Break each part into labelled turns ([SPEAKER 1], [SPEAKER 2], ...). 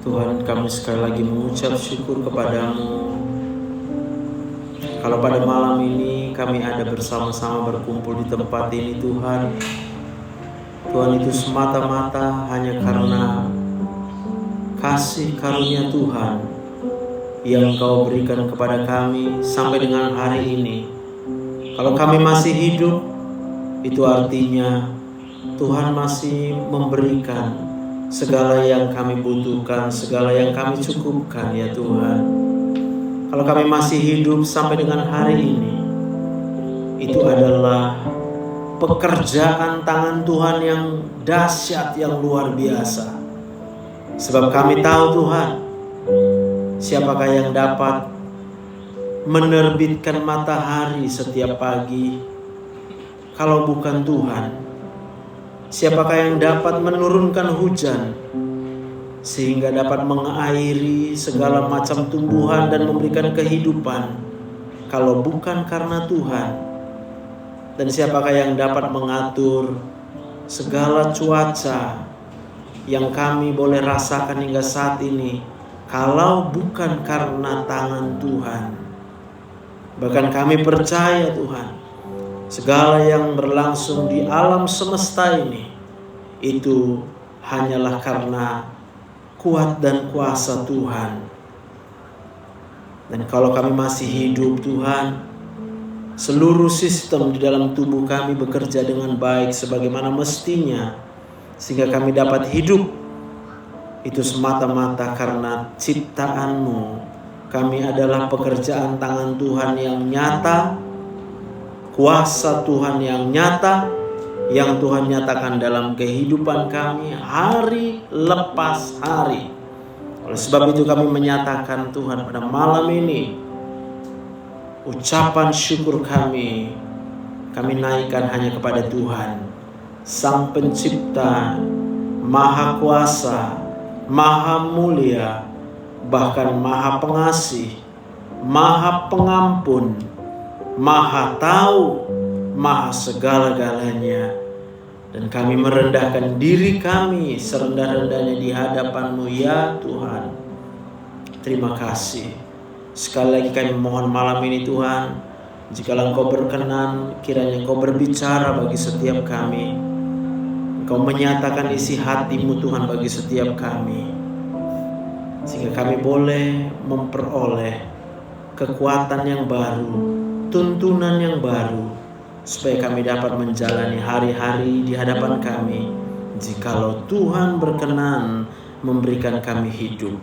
[SPEAKER 1] Tuhan, kami sekali lagi mengucap syukur kepadamu. Kalau pada malam ini kami ada bersama-sama berkumpul di tempat ini, Tuhan, itu semata-mata hanya karena kasih karunia Tuhan yang Kau berikan kepada kami sampai dengan hari ini. Kalau kami masih hidup, itu artinya Tuhan masih memberikan segala yang kami butuhkan, segala yang kami cukupkan, ya Tuhan. Kalau kami masih hidup sampai dengan hari ini, itu adalah pekerjaan tangan Tuhan yang dahsyat, yang luar biasa. Sebab kami tahu, Tuhan, siapakah yang dapat menerbitkan matahari setiap pagi kalau bukan Tuhan? Siapakah yang dapat menurunkan hujan sehingga dapat mengairi segala macam tumbuhan dan memberikan kehidupan kalau bukan karena Tuhan? Dan siapakah yang dapat mengatur segala cuaca yang kami boleh rasakan hingga saat ini kalau bukan karena tangan Tuhan? Bahkan kami percaya, Tuhan, segala yang berlangsung di alam semesta ini itu hanyalah karena kuat dan kuasa Tuhan. Dan kalau kami masih hidup, Tuhan, seluruh sistem di dalam tubuh kami bekerja dengan baik sebagaimana mestinya, sehingga kami dapat hidup. Itu semata-mata karena ciptaan-Mu. Kami adalah pekerjaan tangan Tuhan yang nyata, kuasa Tuhan yang nyata, yang Tuhan nyatakan dalam kehidupan kami hari lepas hari. Oleh sebab itu kami menyatakan, Tuhan, pada malam ini ucapan syukur kami naikkan hanya kepada Tuhan, Sang Pencipta, Maha Kuasa, Maha Mulia, bahkan Maha Pengasih, Maha Pengampun, Maha Tahu, Maha segala-galanya. Dan kami merendahkan diri kami serendah-rendahnya di hadapan-Mu, ya Tuhan. Terima kasih. Sekali lagi kami mohon malam ini, Tuhan, jikalau Engkau berkenan, kiranya Engkau berbicara bagi setiap kami. Engkau menyatakan isi hati-Mu, Tuhan, bagi setiap kami, sehingga kami boleh memperoleh kekuatan yang baru, tuntunan yang baru, supaya kami dapat menjalani hari-hari di hadapan kami, jikalau Tuhan berkenan memberikan kami hidup.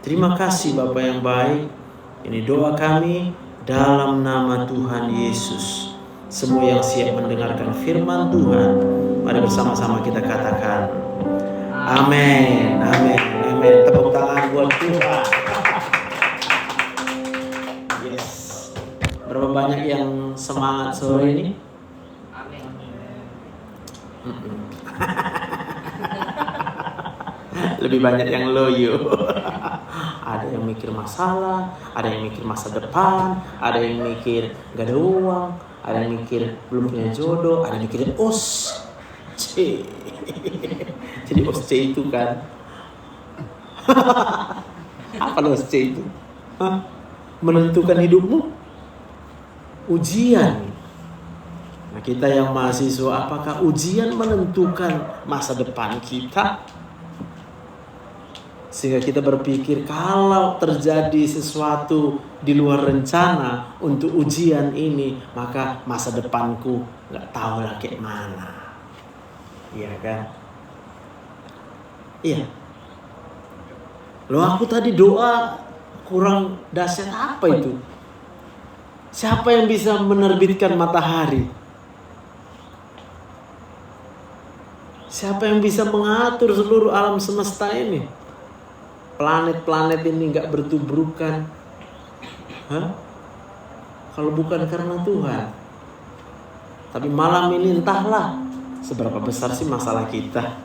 [SPEAKER 1] Terima kasih Bapa yang baik. Ini doa kami dalam nama Tuhan Yesus. Semua yang siap mendengarkan firman Tuhan, mari bersama-sama kita katakan amin, amin, amin. Tepuk tangan buat Tuhan. Yes. Berapa banyak yang semangat sore ini? Amin. Lebih banyak yang loyo. Ada yang mikir masalah, ada yang mikir masa depan, ada yang mikir gak ada uang, ada yang mikir belum punya jodoh, ada yang mikir OSC. Jadi OSC itu kan apa OSC itu? Menentukan hidupmu? Ujian. Nah, kita yang mahasiswa, apakah ujian menentukan masa depan kita? Sehingga kita berpikir kalau terjadi sesuatu di luar rencana untuk ujian ini, maka masa depanku gak tahu lah kayak mana. Iya kan? Iya. Loh, aku tadi doa kurang dahsyat apa itu? Siapa yang bisa menerbitkan matahari? Siapa yang bisa mengatur seluruh alam semesta ini? Planet-planet ini gak bertubrukan. Kalau bukan karena Tuhan. Tapi malam ini entahlah seberapa besar sih masalah kita.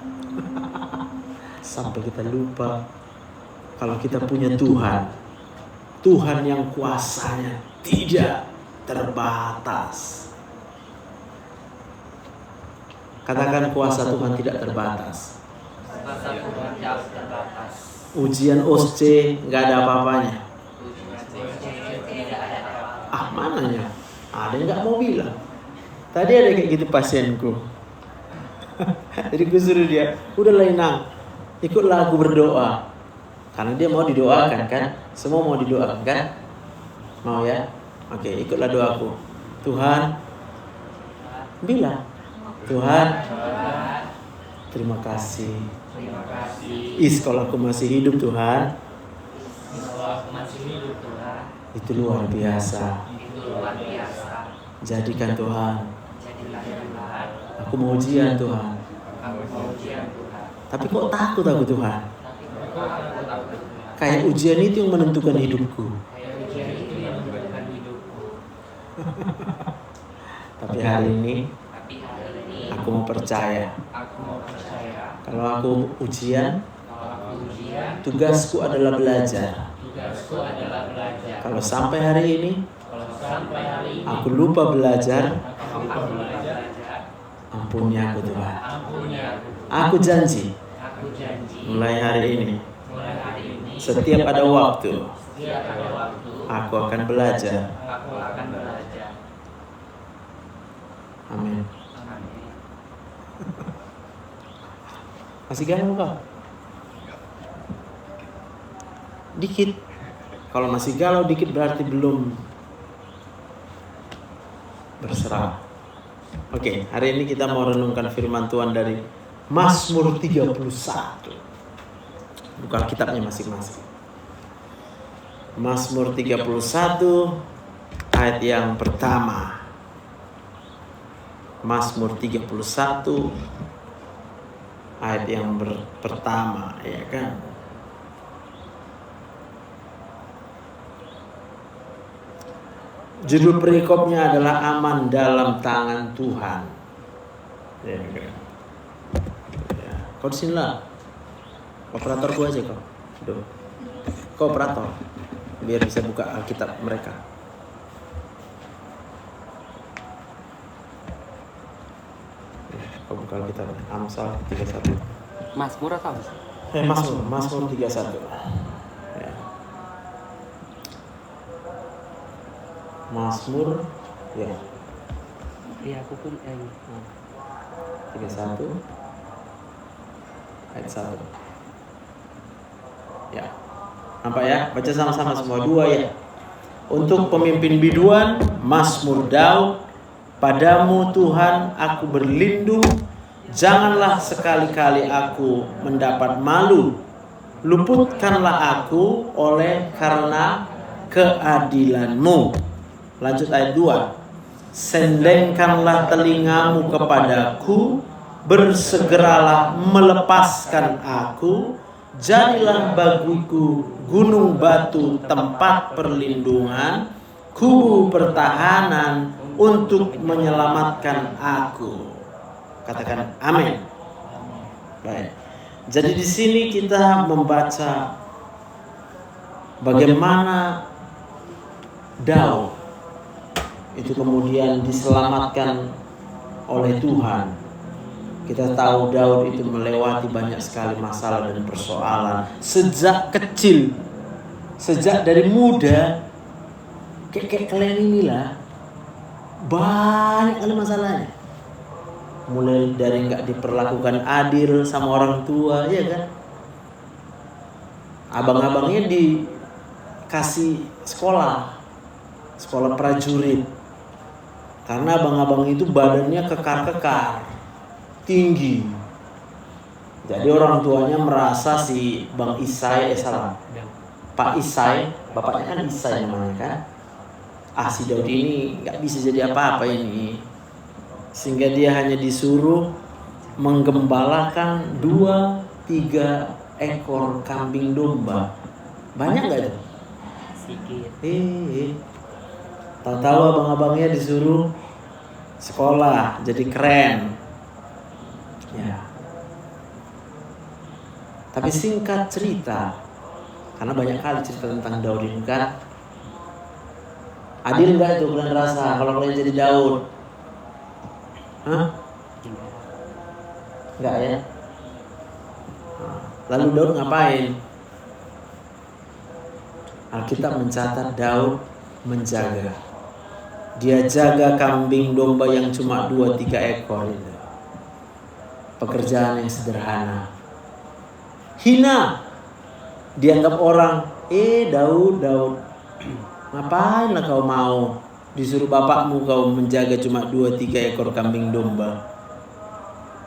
[SPEAKER 1] Sampai kita lupa kalau kita punya Tuhan. Tuhan yang kuasanya tidak terbatas. Katakan kuasa Tuhan tidak terbatas.
[SPEAKER 2] Bahasaku jauh terbatas.
[SPEAKER 1] Ujian OSC nggak ada apa-apanya.
[SPEAKER 2] Tidak ada apa-apa.
[SPEAKER 1] Ah, mananya? Ada yang nggak mau bilang. Tadi ada kayak gitu pasienku. Jadi gue suruh dia, udah lah Inang, ikutlah aku berdoa. Karena dia mau didoakan kan? Semua mau didoakan kan? Mau ya? Oke, ikutlah doaku. Tuhan, bilang, Tuhan, terima kasih.
[SPEAKER 2] Terima kasih.
[SPEAKER 1] Kalau aku masih hidup Tuhan,
[SPEAKER 2] Kalau aku masih hidup Tuhan,
[SPEAKER 1] itu luar biasa.
[SPEAKER 2] itu luar biasa.
[SPEAKER 1] Jadikan Tuhan,
[SPEAKER 2] Jadilah Tuhan.
[SPEAKER 1] aku mau ujian Tuhan.
[SPEAKER 2] Aku mau ujian Tuhan.
[SPEAKER 1] Tapi kok takut aku Tuhan?
[SPEAKER 2] Tapi aku takut Tuhan.
[SPEAKER 1] Kayak ujian itu yang menentukan hidupku.
[SPEAKER 2] Kayak ujian itu yang menentukan hidupku.
[SPEAKER 1] Tapi hari ini
[SPEAKER 2] Tapi hari ini
[SPEAKER 1] aku mau percaya.
[SPEAKER 2] aku mau percaya.
[SPEAKER 1] Kalau aku ujian,
[SPEAKER 2] Kalau aku ujian,
[SPEAKER 1] tugasku adalah belajar.
[SPEAKER 2] tugasku adalah belajar.
[SPEAKER 1] Kalau sampai hari ini
[SPEAKER 2] Kalau sampai hari ini
[SPEAKER 1] aku lupa belajar,
[SPEAKER 2] aku belajar,
[SPEAKER 1] ampuni aku Tuhan.
[SPEAKER 2] ampuni aku.
[SPEAKER 1] Aku janji,
[SPEAKER 2] Aku janji.
[SPEAKER 1] mulai hari ini,
[SPEAKER 2] Mulai hari ini,
[SPEAKER 1] setiap ada waktu,
[SPEAKER 2] setiap ada waktu,
[SPEAKER 1] aku akan belajar.
[SPEAKER 2] aku akan belajar.
[SPEAKER 1] Amin.
[SPEAKER 2] Amin.
[SPEAKER 1] Masih galau kau? Dikit. Kalau masih galau dikit berarti belum berserah. Oke, hari ini kita mau renungkan firman Tuhan dari Mazmur 31. Buka kitabnya masing-masing. Mazmur 31 ayat yang pertama. Mazmur 31 ayat yang pertama, ya kan? Judul perikopnya adalah aman dalam tangan Tuhan. Ya, kan? Ya. Kau di sini lah. Operator gua aja kau. Duh. Kau operator. Biar bisa buka Alkitab mereka. Kau buka Alkitab. Amsal 31.
[SPEAKER 3] Mazmur atau apa?
[SPEAKER 1] Mazmur 31. Ya. Mazmur ya.
[SPEAKER 3] Iya, aku pun
[SPEAKER 1] 31 ayat 1. Ya. Nampak ya? Baca sama-sama semua dua ya. Untuk pemimpin biduan, Mazmur Daud, padamu Tuhan aku berlindung, janganlah sekali-kali aku mendapat malu. Luputkanlah aku oleh karena keadilan-Mu. Lanjut ayat 2. Sendengkanlah telingamu kepadaku, bersegeralah melepaskan aku, jadilah bagiku gunung batu tempat perlindungan, kubu pertahanan untuk menyelamatkan aku. Katakan amin. Baik. Jadi di sini kita membaca bagaimana Daud itu kemudian diselamatkan oleh Tuhan. Kita tahu Daud itu melewati banyak sekali masalah dan persoalan sejak kecil, sejak dari muda, kayak kalian inilah banyak kali masalahnya. Mulai dari nggak diperlakukan adil sama orang tua, ya kan? Abang-abangnya dikasih sekolah prajurit. Karena abang-abang itu badannya kekar-kekar, tinggi. Jadi orang tuanya merasa si Bang Isai, Pak Isai, bapaknya kan Isai namanya kan. Si Daud ini nggak bisa jadi apa-apa ini. Sehingga dia hanya disuruh menggembalakan 2-3 ekor kambing domba. Banyak nggak itu?
[SPEAKER 3] sedikit.
[SPEAKER 1] Tahu-tahu abang-abangnya disuruh sekolah, jadi keren. Ya. Tapi singkat cerita, karena banyak kali cerita tentang Daud ini kan. Adil nggak itu kalian rasa kalau kalian jadi Daud? Hah? Nggak ya? Lalu Daud ngapain? Alkitab mencatat Daud menjaga. Dia jaga kambing domba yang cuma 2-3 ekor itu. Pekerjaan yang sederhana. Hina. Dianggap orang, Daud, ngapain lah kau mau disuruh bapakmu kau menjaga cuma 2-3 ekor kambing domba.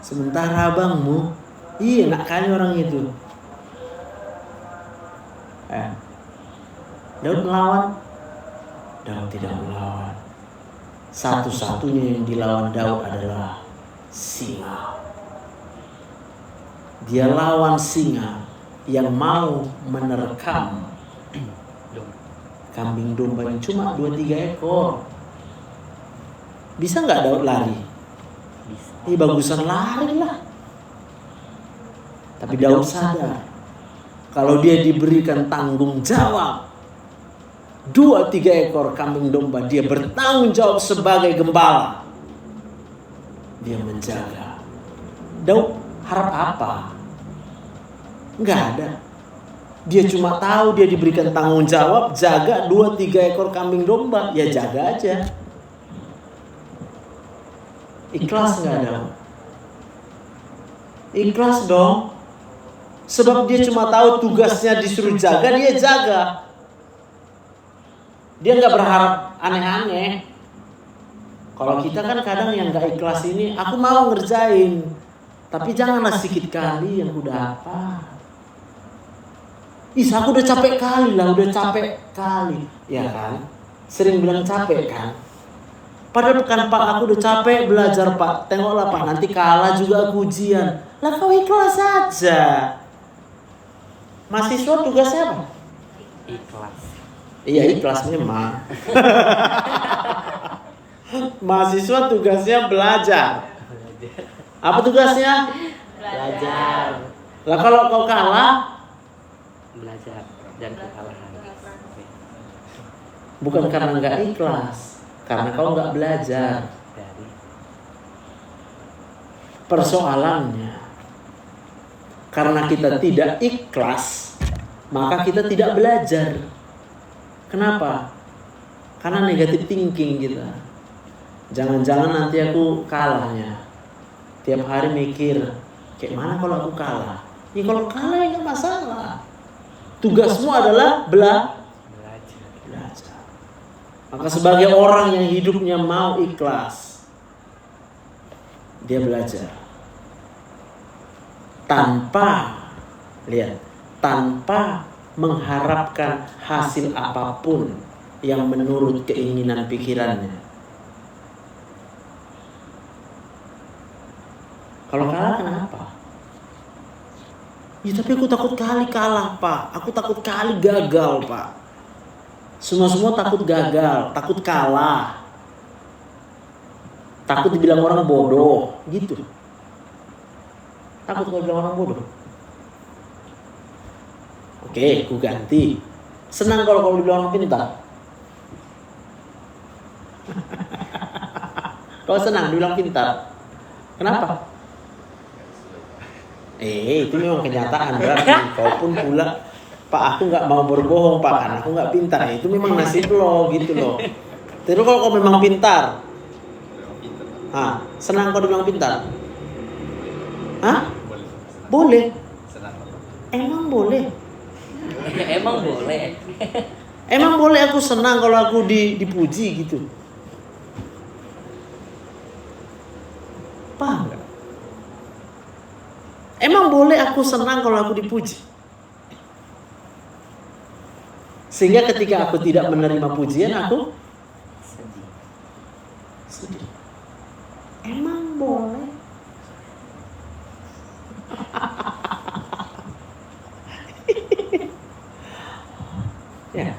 [SPEAKER 1] Sementara abangmu, enak kali orang itu. Daud melawan? Daud tidak melawan. Satu-satunya yang dilawan Daud adalah singa. Dia lawan singa yang mau menerkam kambing domba yang cuma 2-3 ekor. Bisa nggak Daud lari?
[SPEAKER 3] Bisa.
[SPEAKER 1] Bagusan lari lah. Tapi Daud sadar kalau dia diberikan tanggung jawab 2-3 ekor kambing domba, dia bertanggung jawab sebagai gembala. Dia menjaga. Daud harap apa? Nggak ada. Dia cuma tahu dia diberikan tanggung jawab jaga 2-3 ekor kambing domba. Ya jaga aja. Ikhlas nggak Daud? Ikhlas dong. Sebab dia cuma tahu tugasnya disuruh jaga, dia jaga. Dia nggak berharap aneh-aneh. Kalau kita kan kadang yang nggak ikhlas ini, aku mau ngerjain, tapi janganlah sedikit kali yang udah apa. Aku udah capek kali lah, udah capek kali, ya kan? Sering bilang capek kan? Padahal kan Pak, aku udah capek belajar Pak. Tengoklah Pak, nanti kalah juga aku ujian. Lah kau ikhlas aja. Mahasiswa tugasnya apa?
[SPEAKER 3] Ikhlas.
[SPEAKER 1] Iya ikhlas memang. Mahasiswa tugasnya belajar. Apa tugasnya?
[SPEAKER 2] Belajar.
[SPEAKER 1] Lah kalau kau kalah,
[SPEAKER 3] Belajar dan kekalahan.
[SPEAKER 1] bukan karena nggak ikhlas, karena kau nggak belajar.
[SPEAKER 3] Dari
[SPEAKER 1] Persoalannya, karena kita tidak ikhlas, maka kita tidak belajar. Kenapa? Karena negatif thinking kita. Jangan-jangan nanti aku kalahnya. Tiap hari mikir, kayak mana kalau aku kalah? Ya kalau kalah ya nggak masalah. Tugasmu adalah belajar. Maka sebagai orang yang hidupnya mau ikhlas, dia belajar. Tanpa mengharapkan hasil apapun yang menurut keinginan pikirannya. Kalau kalah kenapa? Ya tapi aku takut kali kalah Pak. Aku takut kali gagal Pak. Semua takut gagal, takut kalah. Takut dibilang orang bodoh, gitu. Takut kalau dibilang orang bodoh. Oke, aku ganti. Senang kalau dibilang orang pintar. Kau senang dibilang pintar. Kenapa? Itu memang kenyataan berarti. Kau pun pula, Pak aku nggak mau berbohong Pak, karena aku nggak pintar. Itu memang nasib lo, gitu loh. Terus kalau kau memang pintar, senang kau dibilang pintar? Boleh. Emang boleh.
[SPEAKER 3] Emang boleh.
[SPEAKER 1] Emang boleh aku senang kalau aku dipuji gitu. Paham gak? Emang boleh aku senang kalau aku dipuji. Sehingga ketika aku tidak menerima pujian aku sedih. Emang boleh? Ya.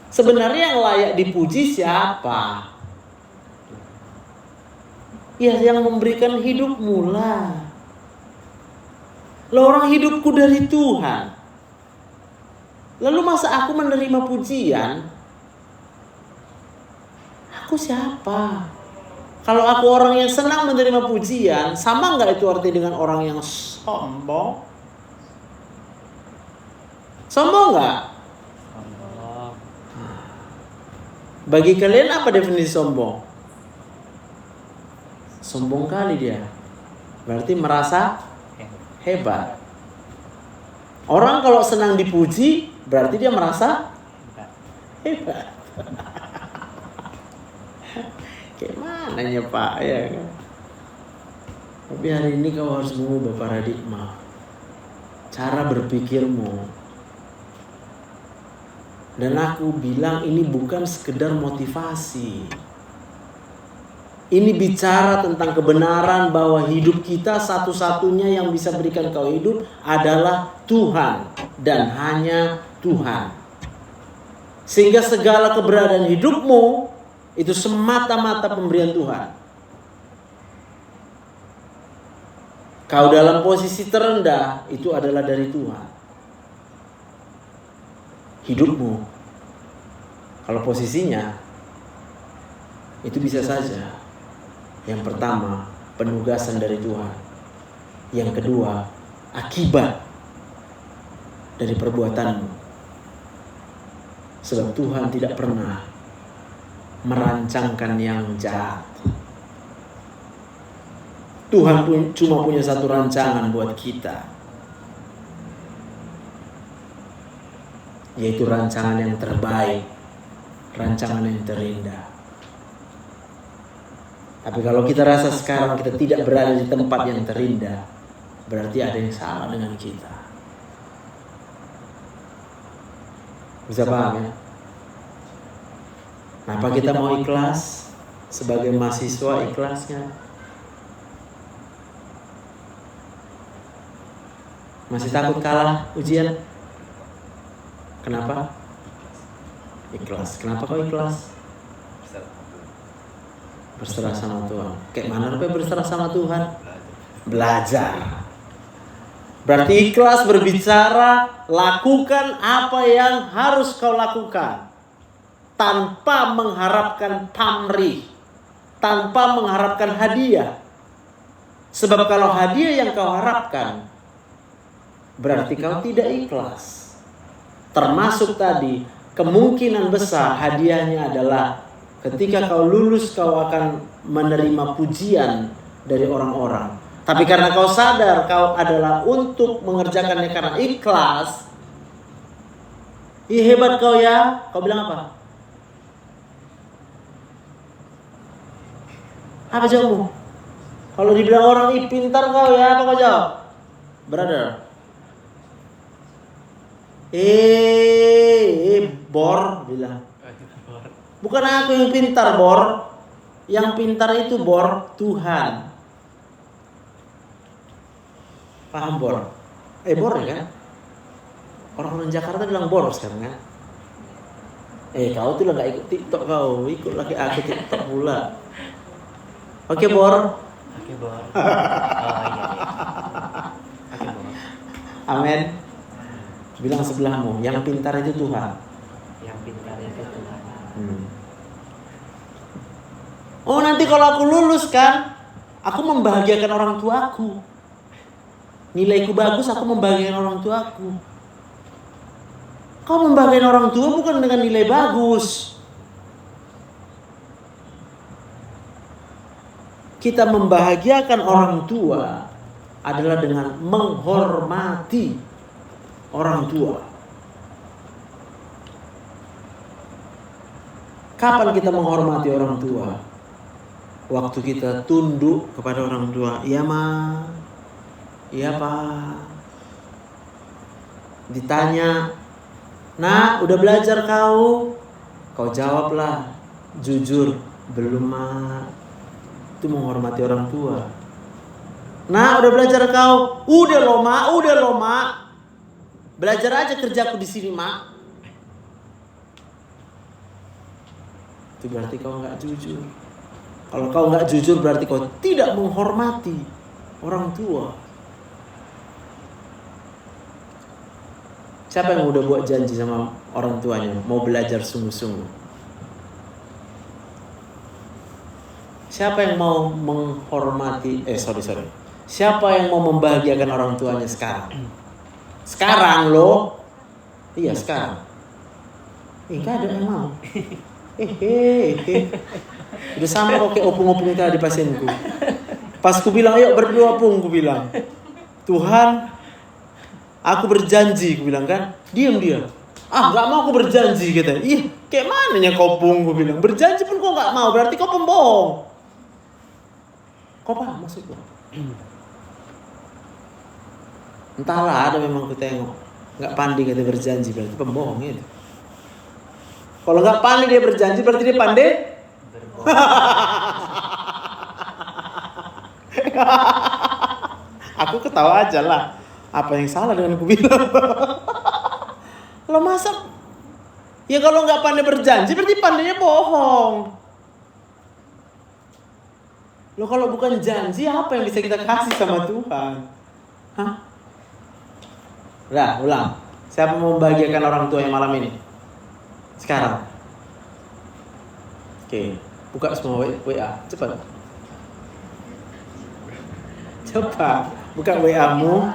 [SPEAKER 1] Sebenarnya yang layak dipuji siapa? Ya yang memberikan hidupmu lah. Orang hidupku dari Tuhan. Lalu masa aku menerima pujian? Aku siapa? Kalau aku orang yang senang menerima pujian, sama nggak itu artinya dengan orang yang sombong? Sombong nggak?
[SPEAKER 3] Sombong.
[SPEAKER 1] Bagi kalian apa definisi sombong? Sombong kali dia. Berarti merasa hebat. Orang kalau senang dipuji, berarti dia merasa hebat. Gimana ya Pak? Ya kan? Tapi hari ini kau harus mengubah paradigma, cara berpikirmu. Dan aku bilang ini bukan sekedar motivasi. Ini bicara tentang kebenaran bahwa hidup kita satu-satunya yang bisa berikan kau hidup adalah Tuhan dan hanya Tuhan. Sehingga segala keberadaan hidupmu itu semata-mata pemberian Tuhan. Kau dalam posisi terendah itu adalah dari Tuhan. Hidupmu, kalau posisinya itu bisa saja. Yang pertama, penugasan dari Tuhan. Yang kedua, akibat dari perbuatanmu. Sebab Tuhan tidak pernah merancangkan yang jahat. Tuhan pun cuma punya satu rancangan buat kita, yaitu rancangan yang terbaik, rancangan yang terindah. Tapi kalau kita rasa sekarang kita tidak berada di tempat yang terindah, berarti ada yang salah dengan kita. Bisa paham ya? Kenapa kita mau ikhlas? Sebagai mahasiswa ikhlasnya masih takut kalah ujian? Kenapa? Ikhlas. Kenapa kau ikhlas? Berserah sama Tuhan. Kayak mana rupanya berserah sama Tuhan? Belajar. Berarti ikhlas berbicara, lakukan apa yang harus kau lakukan tanpa mengharapkan pamrih, tanpa mengharapkan hadiah. Sebab kalau hadiah yang kau harapkan, berarti kau tidak ikhlas. Termasuk tadi, kemungkinan besar hadiahnya adalah ketika kau lulus kau akan menerima pujian dari orang-orang. Tapi karena kau sadar kau adalah untuk mengerjakannya karena ikhlas. Ih hebat kau ya. Kau bilang apa? Apa jawabmu? Kalau dibilang orang, ih pintar kau ya, apa kau jawab? Brother. Bor bilang. Bukan aku yang pintar, Bor. Yang pintar itu, Bor, Tuhan. Paham, Bor? Bor ya kan? Orang-orang Jakarta bilang Bor sekarang kan? Kau tuh lah gak ikut TikTok kau. Ikut lagi aku TikTok pula. Oke, Bor.
[SPEAKER 3] Oke, Bor. Oh iya. Oke, Bor.
[SPEAKER 1] Amin. Bilang sebelahmu, yang pintar itu Tuhan.
[SPEAKER 3] Yang pintar itu Tuhan.
[SPEAKER 1] Oh nanti kalau aku lulus kan, aku membahagiakan orang tuaku. Nilaiku bagus, aku membahagiakan orang tuaku. Kau membahagiakan orang tua bukan dengan nilai bagus. Kita membahagiakan orang tua adalah dengan menghormati orang tua. Kapan kita menghormati orang tua? Waktu kita tunduk kepada orang tua. Iya ma, iya pak. Ditanya, nak udah belajar kau? Kau jawablah, jujur, belum ma. Itu menghormati orang tua. Nak udah belajar kau? Udah loh ma. Belajar aja kerjaku di sini ma. Itu berarti kau nggak jujur. Kalau kau nggak jujur berarti kau tidak menghormati orang tua. Siapa yang udah buat janji sama orang tuanya mau belajar sungguh-sungguh? Siapa yang mau menghormati Siapa yang mau membahagiakan orang tuanya sekarang? Sekarang loh. Iya, sekarang. Enggak ada yang mau. Udah sama kok kayak opung-opung tadi pasienku. Pas ku bilang, ayo berdua pung, ku bilang. Tuhan, aku berjanji, ku bilang kan. Diam dia. Gak mau aku berjanji, katanya. Ih, kayak mananya kau pung, ku bilang. Berjanji pun kau gak mau, berarti kau pembohong. Kau paham maksudnya? Entahlah, ada memang ku tengok. Gak pandai kata berjanji, berarti pembohong itu. Kalau gak pandai dia berjanji, berarti dia pandai Aku ketawa aja lah. Apa yang salah dengan aku bilang? Lo masa? Ya kalau nggak pandai berjanji berarti pandainya bohong. Lo kalau bukan janji apa yang bisa kita kasih sama Tuhan? Hah? Udah, ulang. Siapa mau membahagiakan orang tua yang malam ini? Sekarang. Oke, buka semua WA, cepat. Coba buka WA-mu.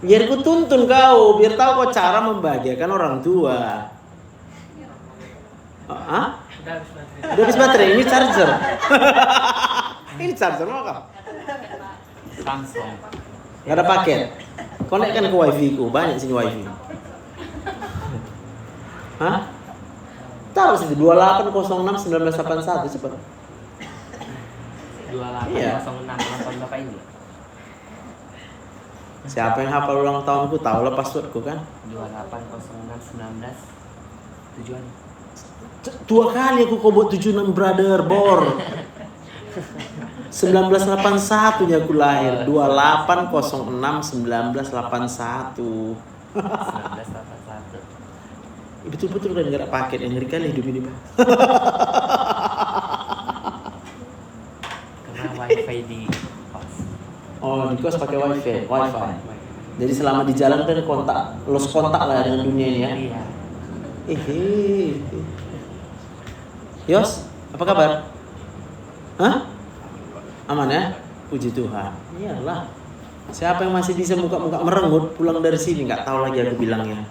[SPEAKER 1] Biar ku tuntun kau, biar tahu kau cara membahagiakan orang tua. Udah habis baterai, ini charger. Ini charger mau kau?
[SPEAKER 3] Samsung.
[SPEAKER 1] Gak ada paket. Konekkan ke wifi ku, banyak sini wifi. Hah? Tahu sih 28061981 cepat.
[SPEAKER 3] 2806
[SPEAKER 1] Iya.
[SPEAKER 3] nonton Bapak ini.
[SPEAKER 1] Siapa yang hafal ulang tahunku tahu lah passwordku kan?
[SPEAKER 3] 280619 tujuan.
[SPEAKER 1] Dua kali aku kobot 76 brother bor. 1981 nya aku lahir. 28061981.
[SPEAKER 3] 1981.
[SPEAKER 1] Betul-betul kan gak ada paket yang ngeri kali hidup ini, Pak.
[SPEAKER 3] Karena wifi di kos.
[SPEAKER 1] Oh, di kos pakai wifi. Jadi selama di jalan kan lost kontak lah dengan dunia ini ya.
[SPEAKER 3] Iya.
[SPEAKER 1] Yos, apa kabar? Hah? Aman ya? Puji Tuhan. Iyalah. Siapa yang masih bisa muka-muka merengut pulang dari sini nggak tahu lagi aku bilangnya.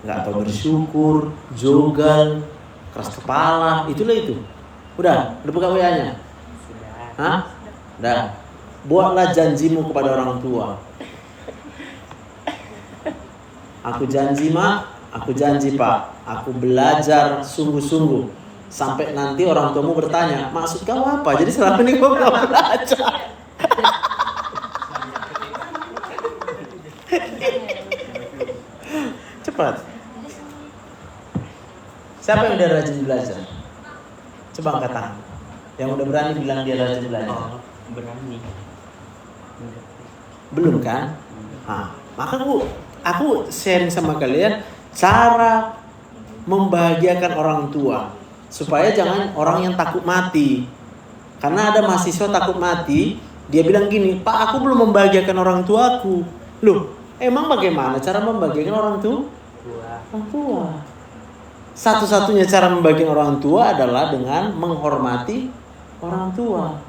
[SPEAKER 1] Nggak tahu bersyukur, jogal, keras kepala, itulah itu. Udah buka WA-nya.
[SPEAKER 3] Sudah.
[SPEAKER 1] Hah? Udah. Buatlah janjimu kepada orang tua. Aku janji, Mak. Aku janji, Pak. Aku belajar sungguh-sungguh. Sampai nanti orang tuamu bertanya, maksud kau apa? Jadi selama ini kau gak belajar. Cepat. Siapa yang udah rajin belajar? Coba angkat tangan. Yang udah berani bilang dia rajin belajar.
[SPEAKER 3] Oh, berani.
[SPEAKER 1] Belum kan? Maka aku sharing sama kalian cara membahagiakan orang tua supaya jangan orang yang takut mati. Karena ada mahasiswa takut mati, dia bilang gini, "Pak, aku belum membahagiakan orang tuaku." Loh, emang bagaimana cara membahagiakan orang tua? Orang tua. Satu-satunya cara membahagiakan orang tua adalah dengan menghormati orang tua.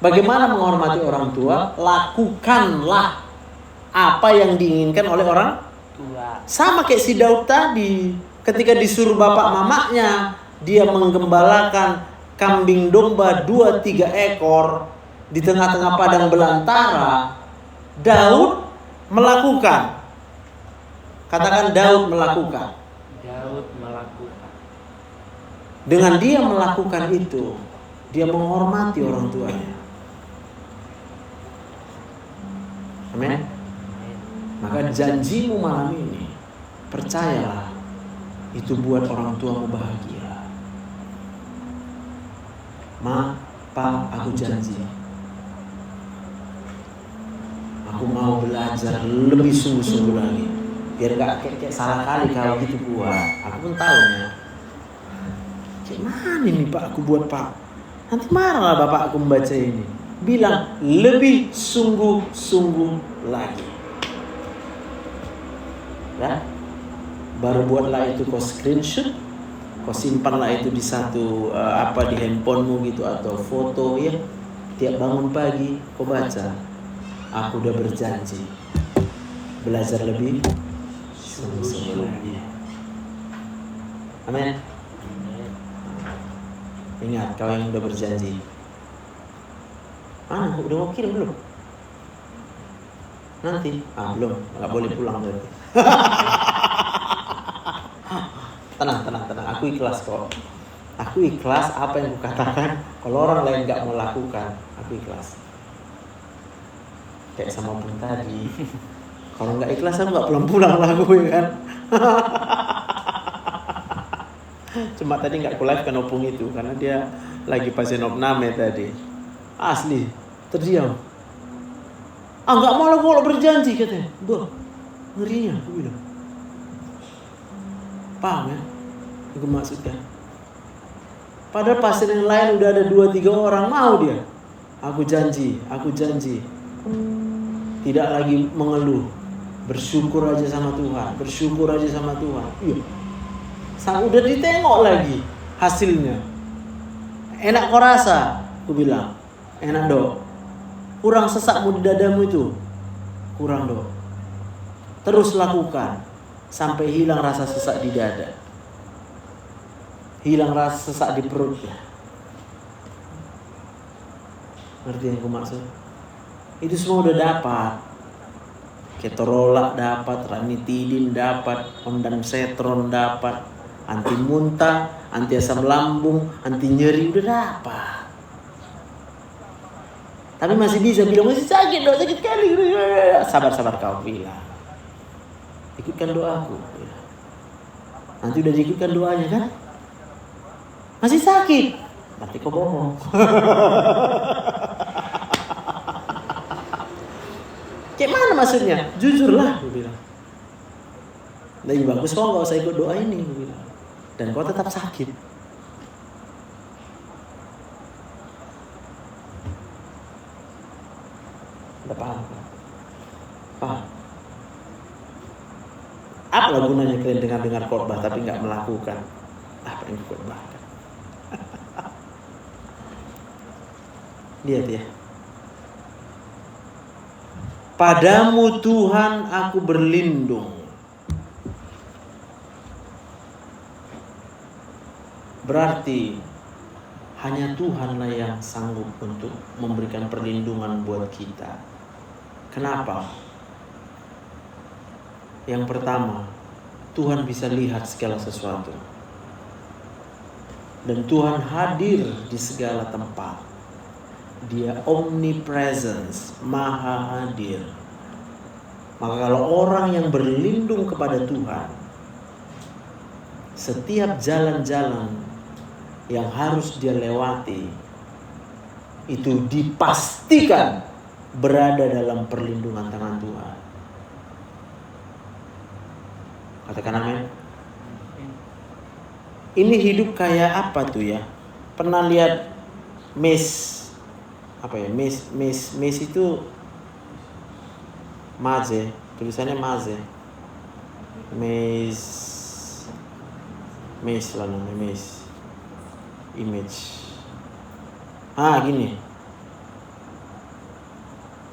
[SPEAKER 1] Bagaimana menghormati orang tua? Lakukanlah apa yang diinginkan oleh orang
[SPEAKER 3] Tua.
[SPEAKER 1] sama kayak si Daud tadi. Ketika disuruh bapak mamanya, dia menggembalakan kambing domba 2-3 ekor di tengah-tengah padang belantara. Daud melakukan. Katakan Daud melakukan.
[SPEAKER 3] Daud melakukan.
[SPEAKER 1] Dengan dia melakukan itu, dia menghormati orang tuanya. Amin. Maka janjimu malam ini, percayalah, itu buat orang tuamu bahagia. Ma, Pa, aku janji. Aku mau belajar lebih sungguh-sungguh lagi. Biar gak kayak salah kali kalau gitu buat. Aku pun tahu ya. Kayak mana nih Pak aku buat Pak? Nanti marah lah Bapak aku membaca ini. Bilang lebih sungguh-sungguh lagi. Ya? Baru buatlah itu kau screenshot, Kau simpanlah itu di satu di handphonemu gitu atau foto ya. Tiap bangun pagi kau baca, aku udah berjanji belajar lebih sungguh-sungguh lagi. Amin. Ingat kau yang udah berjanji. Udah mau kirim belum? Nanti? Belum, nggak boleh pulang berarti. Tenang. Aku ikhlas kok. Aku ikhlas apa yang kukatakan. Kalau orang lain nggak mau lakukan, aku ikhlas. Kayak sama pun tadi. Kalau nggak ikhlas aku nggak pulang lah gue kan. Cuma tadi nggak live opung itu karena dia lagi pasien opname tadi. Asli terdiam. Nggak mau lah kalau berjanji katanya. Ngerinya aku bilang. Paham ya? Aku maksudkan. Padahal pasien yang lain udah ada 2-3 orang mau dia. Aku janji. Tidak lagi mengeluh. Bersyukur aja sama Tuhan. Iya. Udah ditengok lagi hasilnya. Enak kau rasa? Aku bilang. Enak dok. Kurang sesakmu di dadamu itu. Kurang dok. Terus lakukan sampai hilang rasa sesak di dada. Hilang rasa sesak di perutnya. Ngerti yang aku maksud? Itu semua udah dapat. Ketorolak dapat, ranitidin dapat, ondansetron dapat, anti muntah, anti asam lambung, anti nyeri udah dapat. Tapi masih bisa bilang masih sakit dok, sakit kali. Sabar kau bilang. Ikutkan doaku. Nanti udah diikutkan doanya kan? Masih sakit. Berarti kau bohong. Kayak mana maksudnya? Jujurlah, gue bilang. Lebih bagus kau nggak usah ikut doa ini, gue bilang. Dan kau tetap sakit. Udah paham? Paham? Apa gunanya kalian dengar khotbah tapi nggak melakukan apa yang dikhotbahkan? Lihat ya. Padamu Tuhan aku berlindung. Berarti hanya Tuhanlah yang sanggup untuk memberikan perlindungan buat kita. Kenapa? Yang pertama, Tuhan bisa lihat segala sesuatu. Dan Tuhan hadir di segala tempat. Dia omnipresence, maha hadir. Maka kalau orang yang berlindung kepada Tuhan, setiap jalan-jalan yang harus dia lewati itu dipastikan berada dalam perlindungan tangan Tuhan. Katakan amin. Ini hidup kayak apa tuh ya? Pernah lihat maze? Apa ya? Maze itu maze, tulisannya maze. Maze lah namanya, maze. Image. Gini.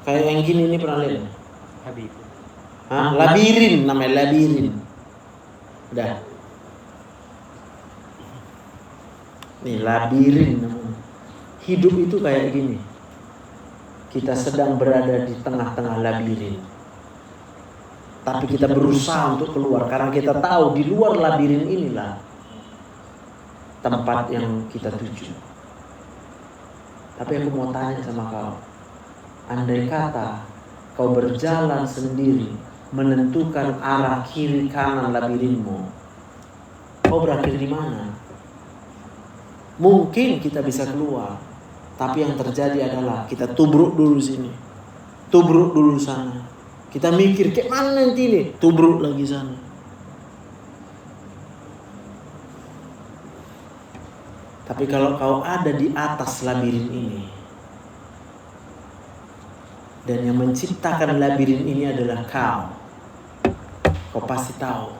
[SPEAKER 1] Kayak yang gini ini pernah lihat?
[SPEAKER 3] Habib.
[SPEAKER 1] Labirin namanya, labirin. Udah. Nih labirin namanya. Hidup itu kayak gini. Kita sedang berada di tengah-tengah labirin. Tapi kita berusaha untuk keluar karena kita tahu di luar labirin inilah tempat yang kita tuju. Tapi aku mau tanya sama kau. Andai kata kau berjalan sendiri menentukan arah kiri kanan labirinmu, kau berakhir di mana? Mungkin kita bisa keluar, tapi yang terjadi adalah kita tubruk dulu sini, tubruk dulu sana. Kita mikir kayak mana nanti nih, tubruk lagi sana. Tapi kalau kau ada di atas labirin ini, dan yang menciptakan labirin ini adalah kau pasti tahu,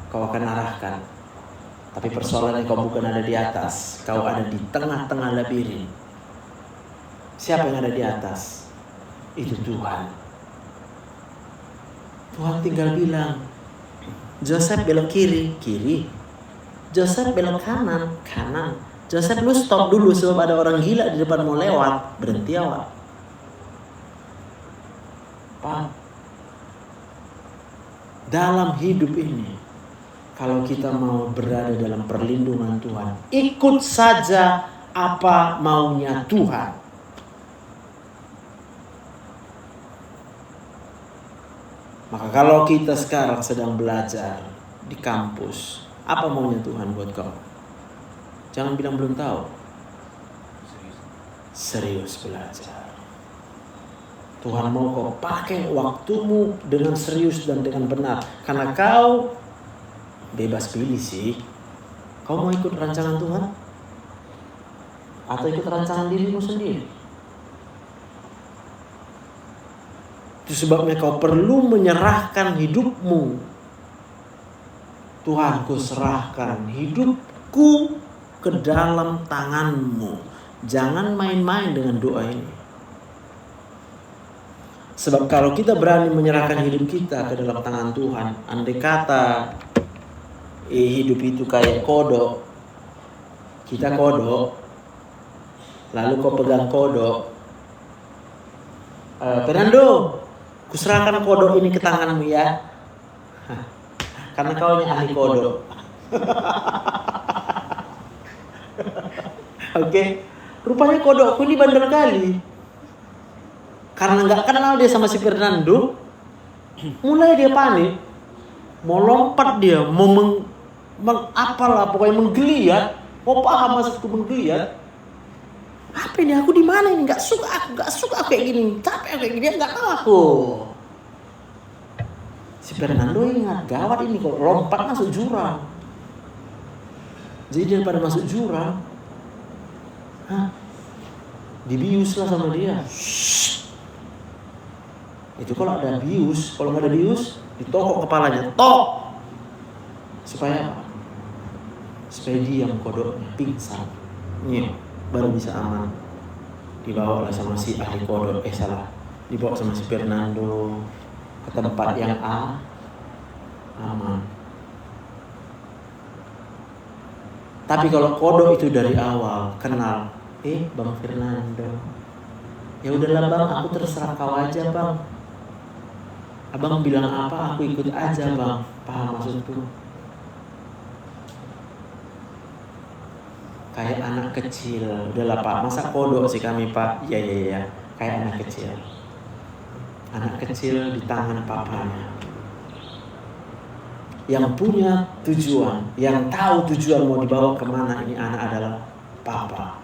[SPEAKER 1] kau akan arahkan. Tapi persoalannya kau bukan ada di atas, kau ada di tengah-tengah labirin. Siapa yang ada di atas? Itu Tuhan. Tuhan tinggal bilang, Joseph belok kiri, kiri. Joseph belok kanan, kanan. Joseph, lu stop dulu sebab ada orang gila di depan mau lewat. Berhenti awak. Paham? Dalam hidup ini, kalau kita mau berada dalam perlindungan Tuhan, ikut saja apa maunya Tuhan. Maka kalau kita sekarang sedang belajar di kampus, apa maunya Tuhan buat kau? Jangan bilang belum tahu. Serius belajar. Tuhan mau kau pakai waktumu dengan serius dan dengan benar. Karena kau bebas pilih sih. Kau mau ikut rancangan Tuhan? Atau ikut rancangan dirimu sendiri? Itu sebabnya kau perlu menyerahkan hidupmu. Tuhan, ku serahkan hidupku ke dalam tanganmu. Jangan main-main dengan doa ini. Sebab kalau kita berani menyerahkan hidup kita ke dalam tangan Tuhan, andai kata hidup itu kayak kodok, kita kodok, lalu kau pegang kodok, Fernando, kuserahkan kodok ini ke tanganmu ya, karena kau ini ahli kodok. Oke, rupanya kodokku ini bandel kali. Karena nggak kenal dia sama si Fernando, mulai dia panik, mau lompat dia, mau apalah pokoknya menggeliat, mau paham maksudku menggeliat. Apa ini, aku di mana ini? Nggak suka aku kayak gini, capek kayak gini, nggak tahu aku. Si Fernando ingat, gawat ini kok lompat masuk jurang. Jadi daripada masuk jurang, dibius lah sama dia. Itu kalau ada bius, kalau nggak ada bius, ditokok kepalanya, tok. Supaya apa? Supaya diam kodoknya, pingsan. Baru bisa aman. Dibawa lah sama si ahli kodok, dibawa sama si Fernando ke tempat yang aman. Tapi kalau kodok itu dari awal kenal, Bang Fernando, ya udahlah Bang, aku terserah kau aja Bang. Abang bilang apa, aku ikut aja Bang. Paham maksudku? Kayak anak kecil. Udahlah Pak, masa kodok sih kami Pak? Iya. Kayak anak kecil. Anak kecil di tangan papanya. Yang punya tujuan, yang tahu tujuan mau dibawa kemana ini anak adalah papa.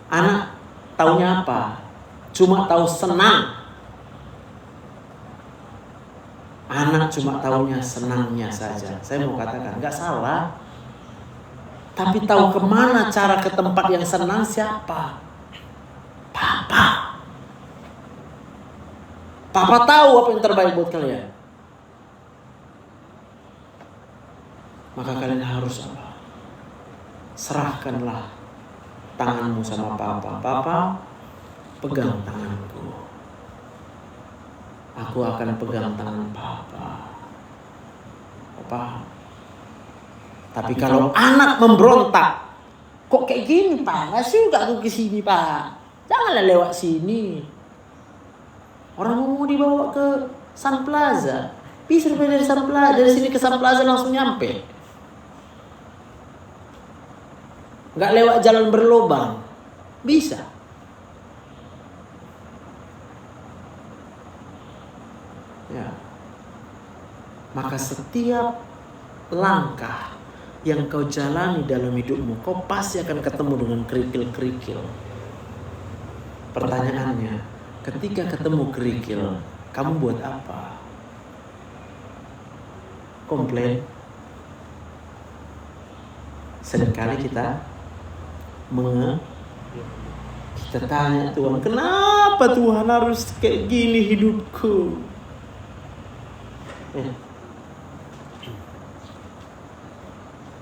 [SPEAKER 1] Anak taunya apa? Cuma tahu senang. Anak cuma taunya senangnya saja. Saya mau katakan, nggak salah. Tapi tahu kemana cara ke tempat yang senang siapa? Papa. Papa tahu apa yang terbaik buat kalian. Maka kalian harus apa? Serahkanlah tanganmu sama Papa. Papa, pegang tanganku. Aku akan pegang tangan Papa. Papa. Tapi kalau anak memberontak, kok kayak gini Pak? Nggak suka aku kesini Pak. Janganlah lewat sini. Orang mau dibawa ke Sun Plaza. Bisa dari Sun Plaza, dari sini ke Sun Plaza langsung nyampe. Nggak lewat jalan berlobang. Bisa. Ya. Maka setiap langkah yang kau jalani dalam hidupmu, kau pasti akan ketemu dengan kerikil-kerikil. Pertanyaannya, ketika ketemu kerikil, kamu buat apa? Komplain? Seringkali kita tanya Tuhan, kenapa Tuhan harus kayak gini hidupku?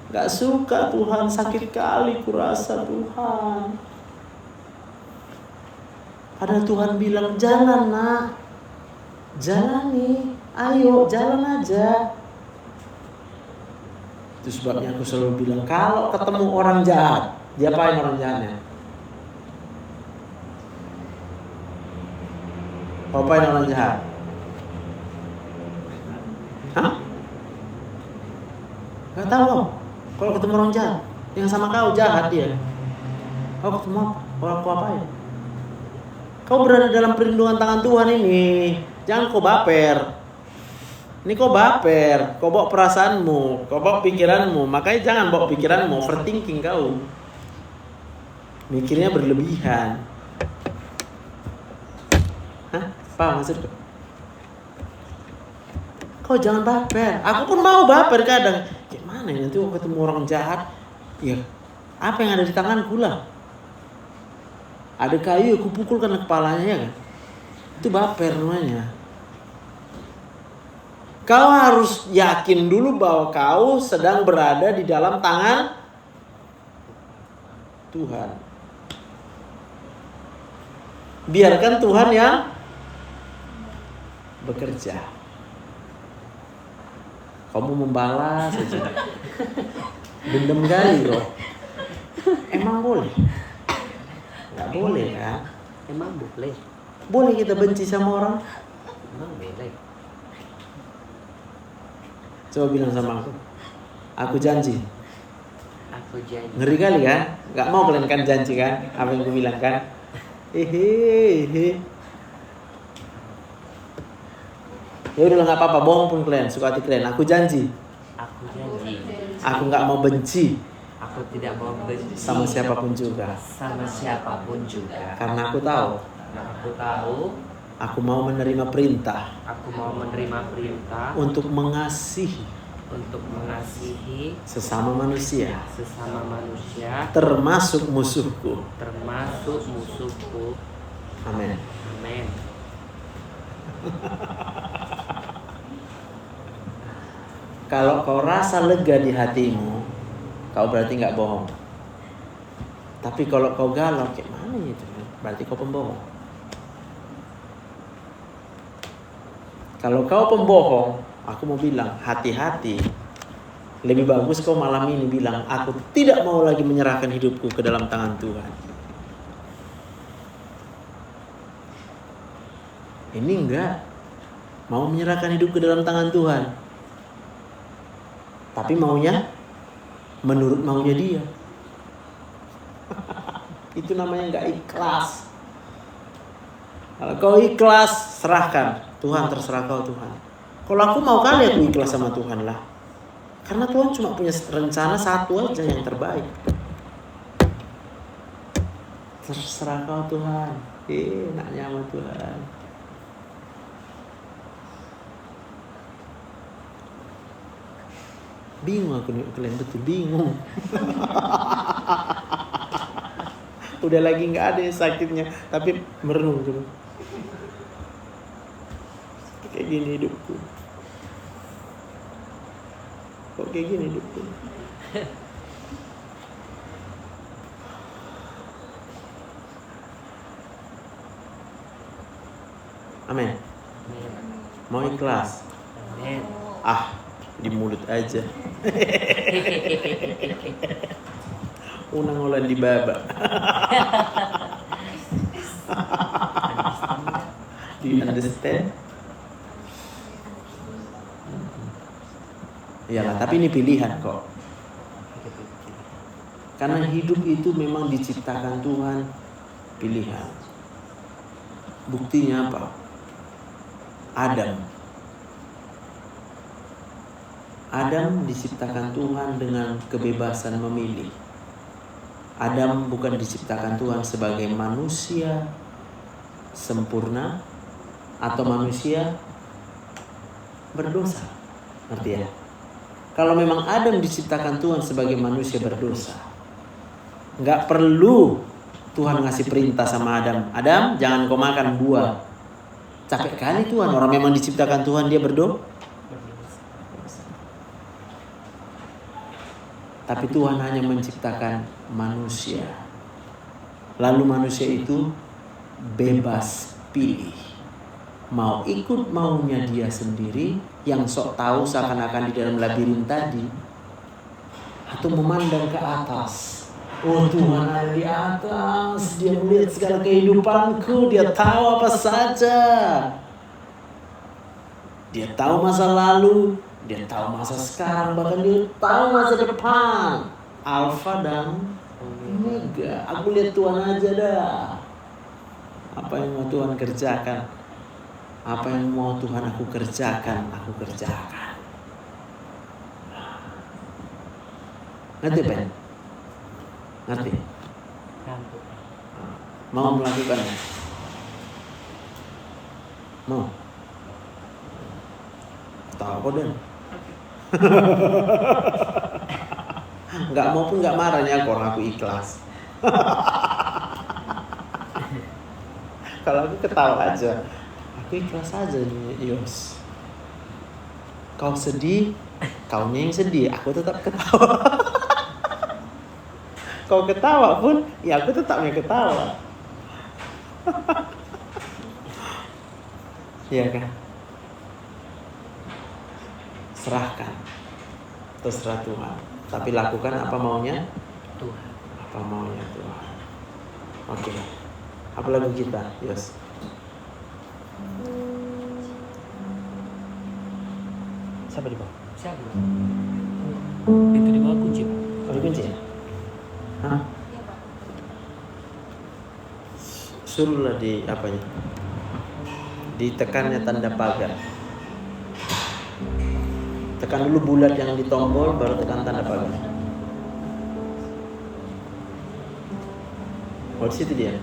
[SPEAKER 1] Gak suka Tuhan, sakit kali kurasa Tuhan. Padahal Tuhan bilang, jalan nak, jalani, ayo jalan aja. Itu sebabnya aku selalu bilang, kalau ketemu orang jahat, diapain orang jahatnya? Apain orang jahat? Hah? Gak tahu. Kalau ketemu orang jahat, yang sama kau jahat dia. Kau ketemu apa? Kalau aku apain? Kau berada dalam perlindungan tangan Tuhan ini. Jangan kau baper. Ini kau baper. Kau bawa perasaanmu, kau bawa pikiranmu. Makanya jangan bawa pikiranmu, overthinking kau. Mikirnya berlebihan. Hah? Paham maksudku? Kau jangan baper. Aku pun mau baper kadang. Gimana ya nanti aku ketemu orang jahat? Ya, apa yang ada di tanganku lah? Ada kayu, aku pukul kena kepalanya ya kan? Itu baper namanya. Kau harus yakin dulu bahwa kau sedang berada di dalam tangan Tuhan. Biarkan Tuhan yang bekerja. Kamu membalas saja. Dendam kali loh. Emang boleh? Gak boleh kan?
[SPEAKER 3] Emang boleh?
[SPEAKER 1] Boleh kita benci sama orang?
[SPEAKER 3] Emang boleh?
[SPEAKER 1] Coba bilang sama aku. Aku janji.
[SPEAKER 3] Aku janji.
[SPEAKER 1] Ngeri kali kan? Gak mau kalian kan janji kan? Apa yang aku bilang kan? Hehehe. Ya udah nggak apa-apa, bohong pun kalian, suka hati kalian. Aku janji.
[SPEAKER 3] Aku janji.
[SPEAKER 1] Aku nggak mau benci
[SPEAKER 3] Aku tidak mau benci
[SPEAKER 1] sama siapapun juga.
[SPEAKER 3] sama siapapun juga.
[SPEAKER 1] Karena aku tahu.
[SPEAKER 3] Karena aku tahu.
[SPEAKER 1] Aku mau menerima perintah.
[SPEAKER 3] Aku mau menerima perintah
[SPEAKER 1] Untuk mengasihi sesama manusia.
[SPEAKER 3] sesama manusia,
[SPEAKER 1] Termasuk musuhku.
[SPEAKER 3] termasuk musuhku.
[SPEAKER 1] Amin.
[SPEAKER 3] Amin.
[SPEAKER 1] Kalau kau rasa lega di hatimu, kau berarti nggak bohong. Tapi kalau kau galau, kayak mana itu? Berarti kau pembohong. Kalau kau pembohong, aku mau bilang hati-hati. Lebih bagus kau malam ini bilang, aku tidak mau lagi menyerahkan hidupku ke dalam tangan Tuhan. Ini enggak mau menyerahkan hidup ke dalam tangan Tuhan, tapi maunya menurut maunya dia. Itu namanya enggak ikhlas. Kalau kau ikhlas, serahkan. Tuhan, terserah kau Tuhan. Kalau aku mau kali aku ikhlas sama Tuhan lah. Karena Tuhan cuma punya rencana satu aja yang terbaik. Terserah kau Tuhan. Enaknya sama Tuhan. Bingung aku nih kalian, betul bingung. Udah lagi nggak ada yang sakitnya, tapi merenung dulu. Kayak gini hidupku. Kok kayak gini hidupku? Amin. Mau ikhlas?
[SPEAKER 3] Amin.
[SPEAKER 1] Di mulut aja. Unang ulan di baba. Do you understand? Iyalah, tapi ini pilihan kok. Karena hidup itu memang diciptakan Tuhan pilihan. Buktinya apa? Adam diciptakan Tuhan dengan kebebasan memilih. Adam bukan diciptakan Tuhan sebagai manusia sempurna atau manusia berdosa. Ngerti ya? Kalau memang Adam diciptakan Tuhan sebagai manusia berdosa, nggak perlu Tuhan ngasih perintah sama Adam. Adam, jangan kau makan buah. Capek kali Tuhan, orang memang diciptakan Tuhan dia berdosa. Tapi Tuhan hanya menciptakan manusia. Lalu manusia itu bebas pilih. Mau ikut maunya dia sendiri yang sok tahu seakan-akan di dalam labirin tadi, atau memandang ke atas. Oh, Tuhan ada di atas, dia melihat segala kehidupanku, dia tahu apa saja. Dia tahu masa lalu, dia tahu masa sekarang, bahkan dia tahu masa depan. Alfa dan Omega. Aku lihat Tuhan aja dah. Apa yang mau Tuhan kerjakan, apa yang mau Tuhan aku kerjakan, aku kerjakan. Ngerti Pak? Ngerti? Mau melakukannya? Mau? Tahu kok Dan? Nggak mau pun nggak marahnya, orang aku ikhlas. Kalau aku ketawa aja, aku ikhlas aja nih Yos. Kau sedih, kaunya yang sedih, aku tetap ketawa. Kau ketawa pun, ya aku tetapnya ketawa. Iya kan? Serahkan, terserah Tuhan. Tapi lakukan apa maunya
[SPEAKER 3] Tuhan.
[SPEAKER 1] Apa maunya Tuhan. Oke. Apa lagu kita, Yos? Siapa di bawah?
[SPEAKER 3] Siapa? Itu di bawah kunci.
[SPEAKER 1] Oh, dikunci? Hah? Suruhlah di apanya? Ditekannya tanda pagar. Tekan dulu bulat yang di tombol, baru tekan tanda pagar. Oh, di situ dia.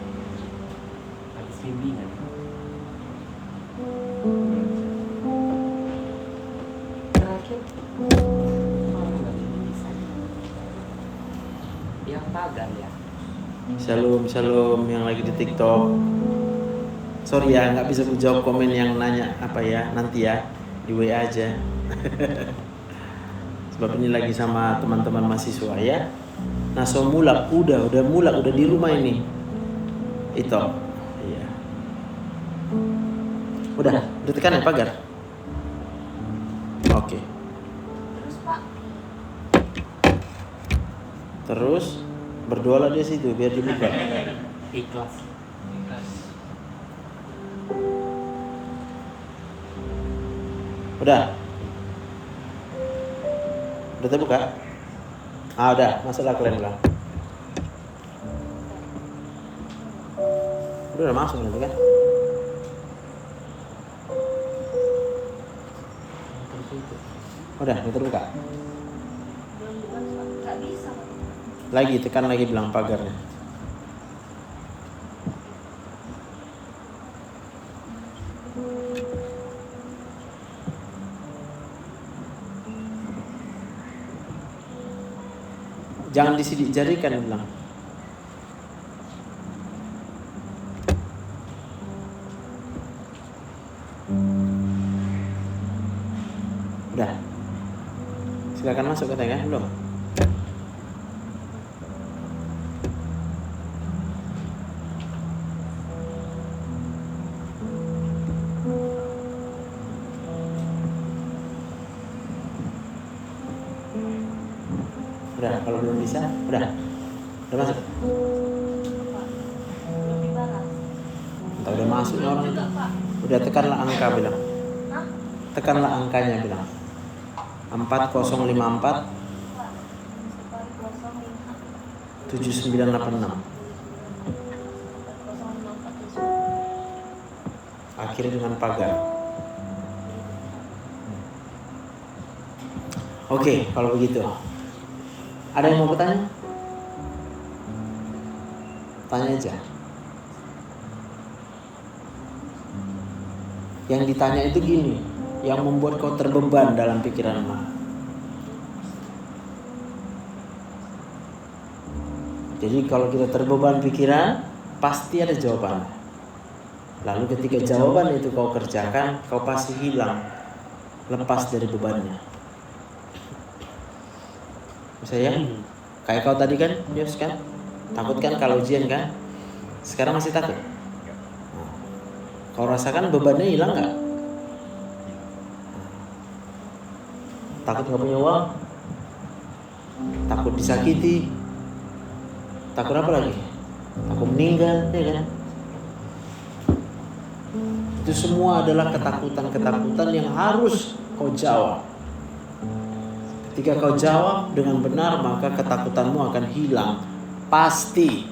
[SPEAKER 3] Habis bimbingan. Terakhir. Yang pagar ya.
[SPEAKER 1] Shalom yang lagi di TikTok. Sorry ya, nggak bisa menjawab komen yang nanya apa ya, nanti ya di WA aja. Sebab ini lagi sama teman-teman mahasiswa ya. Nah, so mulak udah di rumah ini. Itu. Iya. Udah tekan ya pagar. Oke.
[SPEAKER 2] Terus Pak,
[SPEAKER 1] Terus berdoalah di situ biar dibuka.
[SPEAKER 3] Ikhlas.
[SPEAKER 1] Udah terbuka? Ah, udah, masuklah kalian bilang. Udah masuk nanti kan? Udah terbuka?
[SPEAKER 2] belum bukan Pak, nggak bisa Pak.
[SPEAKER 1] Lagi tekan lagi bilang pagarnya. Jangan disidik jari kan bilang. Udah. Silakan masuk katanya kan? Belum? Udah, kalau belum bisa, udah masuk.
[SPEAKER 2] Pak, belum dibalas.
[SPEAKER 1] Entah udah masuk
[SPEAKER 2] Belum
[SPEAKER 1] orang
[SPEAKER 2] juga
[SPEAKER 1] itu.
[SPEAKER 2] Pak.
[SPEAKER 1] Udah tekanlah angka bilang.
[SPEAKER 2] Hah?
[SPEAKER 1] Tekanlah angkanya bilang. 4054
[SPEAKER 2] Pak, 405
[SPEAKER 1] 7986.
[SPEAKER 2] 405
[SPEAKER 1] Akhirnya dengan pagar. Oke, kalau begitu. Ada yang mau bertanya? Tanya aja. Yang ditanya itu gini, yang membuat kau terbeban dalam pikiranmu. Jadi kalau kita terbeban pikiran, pasti ada jawaban. Lalu ketika jawaban itu kau kerjakan, kau pasti hilang, lepas dari bebannya. Saya kayak kau tadi kan, Yos kan? Takut kan kalau ujian kan? Sekarang masih takut? Kau rasakan bebannya hilang nggak? Takut nggak punya uang? Takut disakiti? Takut apa lagi? Takut meninggal, ya kan? Itu semua adalah ketakutan-ketakutan yang harus kau jawab. Ketika kau jawab dengan benar, maka ketakutanmu akan hilang. Pasti.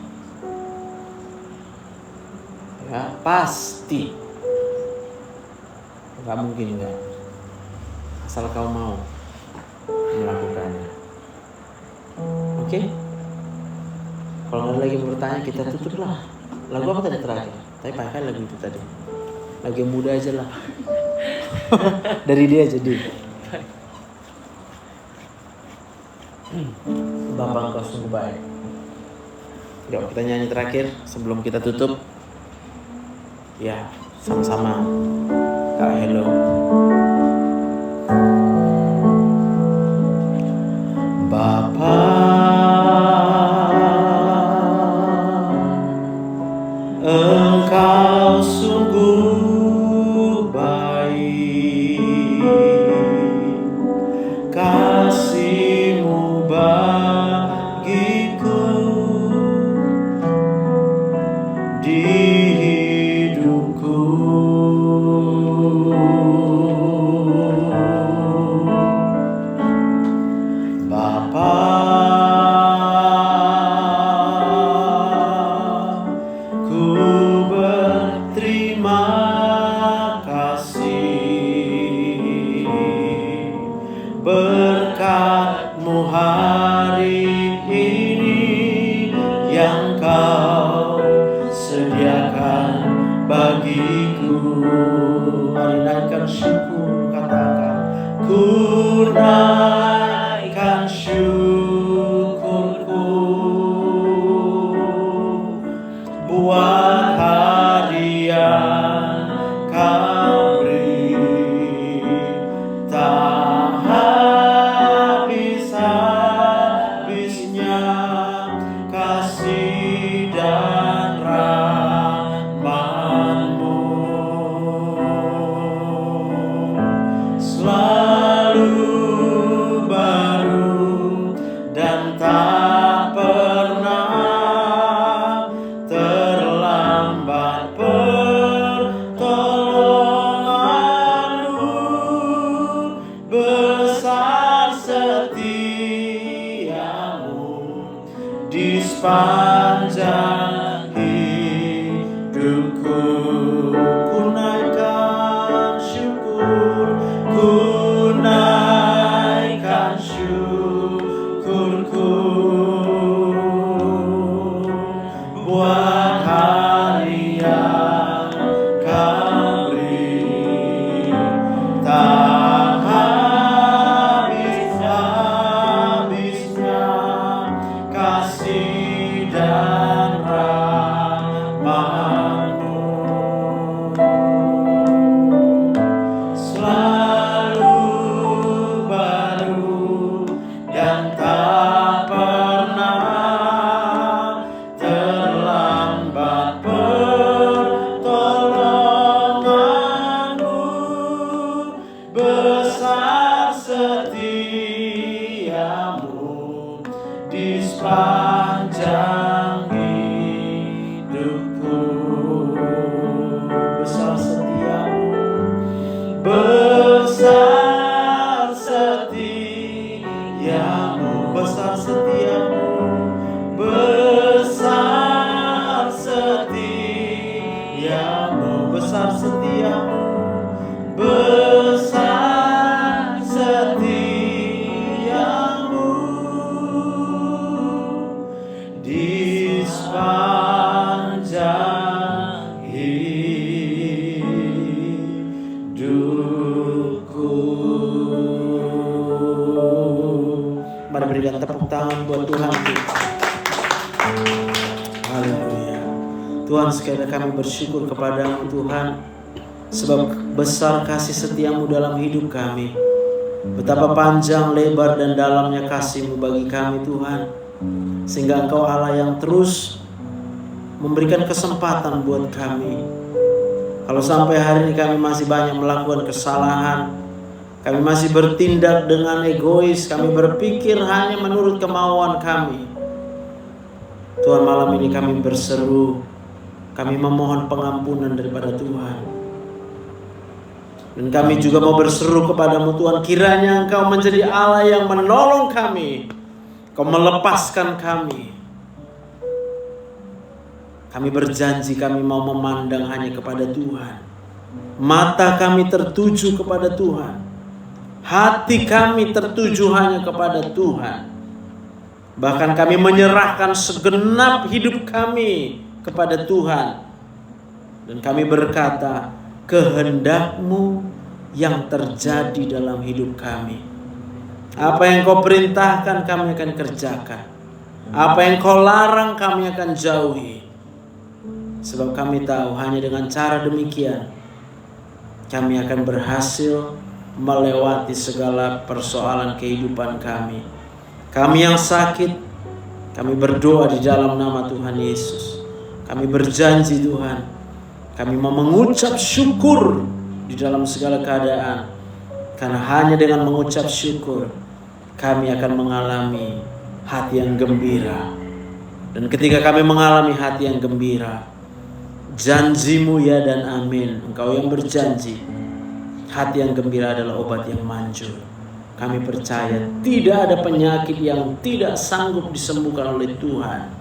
[SPEAKER 1] Ya, pasti. Gak mungkin enggak. Asal kau mau melakukannya. Oke? Kalau nggak ada lagi yang bertanya, kita tutup lah. Lagu apa tadi terakhir? Tapi pakai lagu itu tadi. Lagu yang muda aja lah. Dari dia jadi. Bapak engkau sungguh baik. Yuk kita nyanyi terakhir sebelum kita tutup. Ya, sama-sama. Kak Hello. Bapa, engkau sungguh baik, kasih-Mu bagiku di hidupku. Bapa, ku berterima kasih berkat-Mu hari ini yang Kau sediakan bagiku. Mari naikkan syukur, katakan ku naikkan syukurku buat hari yang Kau beri, tak habis-habisnya kasih dan rahmat-Mu. Selalu baru dan tak pernah terlambat pertolongan-Mu. Besar setia-Mu di sepanjang hidupku. Ku naikkan syukur, ku naikkan syukurku buat hari yang Kau beri, tak habis-habisnya kasih dan rahmat-Mu. Selalu baru dan tak pernah terlambat pertolongan-Mu. Besar setia-Mu di sepanjang hidupku. Besar setia-Mu, besar setia-Mu, besar setia-Mu, besar setia-Mu, besar setia-Mu, besar setia-Mu di sepanjang hidupku. Mari berikan tepuk tangan buat Tuhan kita. Haleluya. Tuhan, sekali lagi kami bersyukur kepada-Mu Tuhan, sebab besar kasih setia-Mu dalam hidup kami. Betapa panjang, lebar, dan dalamnya kasih-Mu bagi kami Tuhan. Sehingga Engkau Allah yang terus memberikan kesempatan buat kami. Kalau sampai hari ini kami masih banyak melakukan kesalahan, kami masih bertindak dengan egois, kami berpikir hanya menurut kemauan kami. Tuhan, malam ini kami berseru, kami memohon pengampunan daripada Tuhan. Dan kami juga mau berseru kepada-Mu Tuhan, kiranya Engkau menjadi Allah yang menolong kami, Engkau melepaskan kami. Kami berjanji kami mau memandang hanya kepada Tuhan. Mata kami tertuju kepada Tuhan. Hati kami tertuju hanya kepada Tuhan. Bahkan kami menyerahkan segenap hidup kami kepada Tuhan. Dan kami berkata, kehendak-Mu yang terjadi dalam hidup kami. Apa yang Kau perintahkan kami akan kerjakan. Apa yang Kau larang kami akan jauhi. Sebab kami tahu hanya dengan cara demikian kami akan berhasil melewati segala persoalan kehidupan kami. Kami yang sakit, kami berdoa di dalam nama Tuhan Yesus. Kami berjanji Tuhan, kami mau mengucap syukur di dalam segala keadaan. Karena hanya dengan mengucap syukur kami akan mengalami hati yang gembira. Dan ketika kami mengalami hati yang gembira, janji-Mu ya dan amin. Engkau yang berjanji, hati yang gembira adalah obat yang manjur. Kami percaya tidak ada penyakit yang tidak sanggup disembuhkan oleh Tuhan.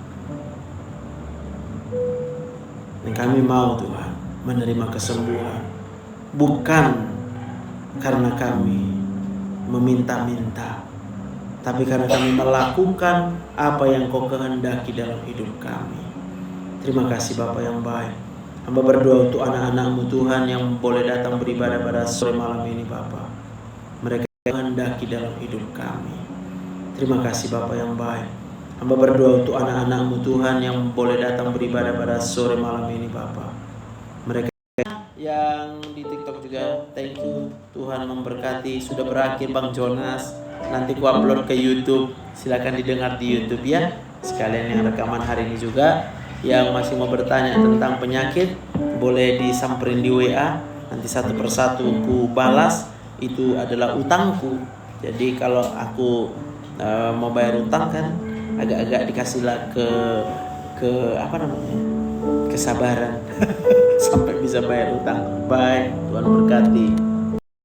[SPEAKER 1] Dan kami mau Tuhan menerima kesembuhan, bukan karena kami meminta-minta, tapi karena kami melakukan apa yang Kau kehendaki dalam hidup kami. Terima kasih Bapa yang baik. Hamba berdoa untuk anak-anak-Mu Tuhan yang boleh datang beribadah pada sore malam ini Bapa. Mereka kehendaki dalam hidup kami. Terima kasih Bapa yang baik. Hamba berdoa untuk anak-anak-Mu Tuhan yang boleh datang beribadah pada sore malam ini Bapa. Mereka yang di TikTok juga, thank you. Tuhan memberkati. Sudah berakhir Bang Jonas. Nanti ku upload ke YouTube. Silakan didengar di YouTube ya. Sekalian yang rekaman hari ini juga. Yang masih mau bertanya tentang penyakit, boleh disamperin di WA. Nanti satu persatu ku balas. Itu adalah utangku. Jadi kalau aku mau bayar utang kan, agak-agak dikasihlah ke apa namanya, kesabaran sampai bisa bayar utang. Bye, Tuhan berkati.